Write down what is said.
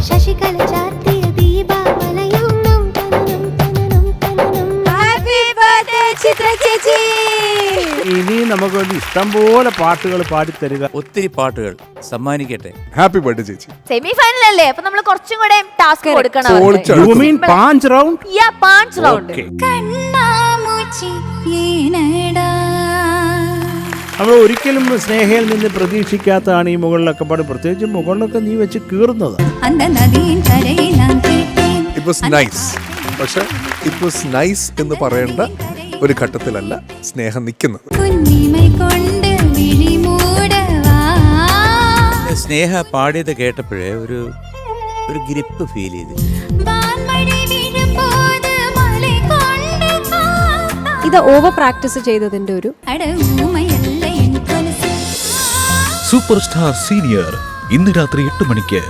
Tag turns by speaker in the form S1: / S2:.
S1: ശശികല ചാർത്തിയ ദീപാവലയം happy birthday ചിത്ര ചേച്ചി.
S2: ഇനി നമുക്ക് വേണ്ടി ഇഷ്ടം പോലെ പാട്ടുകൾ പാടിത്തരിക.
S3: ഒത്തിരി പാട്ടുകൾ സമ്മാനിക്കട്ടെ.
S4: ഹാപ്പി ബർത്ത്ഡേ ചേച്ചി.
S5: സെമി ഫൈനൽ അല്ലേ, അപ്പൊ നമ്മൾ കുറച്ചും കൂടെ ടാസ്ക് കൊടുക്കണം.
S2: You mean punch round?
S5: Yeah, punch round.
S2: നമ്മൾ ഒരിക്കലും സ്നേഹയിൽ നിന്ന് പ്രതീക്ഷിക്കാത്തതാണ് ഈ മുകളിലൊക്കെ പാട്, പ്രത്യേകിച്ച് മുകളിലൊക്കെ നീ വെച്ച് കീറുന്നത്.
S4: It was nice. പക്ഷെ ഇറ്റ് വാസ് നൈസ് എന്ന് പറയേണ്ട ഒരു ഘട്ടത്തിലല്ല സ്നേഹം നിൽക്കുന്നത്.
S3: സ്നേഹ പാടിയത് കേട്ടപ്പോഴേ ഒരു ഗ്രിപ്പ് ഫീൽ ചെയ്തു.
S6: ഇത് ഓവർ പ്രാക്ടീസ് ചെയ്തതിന്റെ ഒരു
S7: സൂപ്പർ സ്റ്റാർ സീനിയർ ഇന്ന് രാത്രി 8 മണിക്ക്.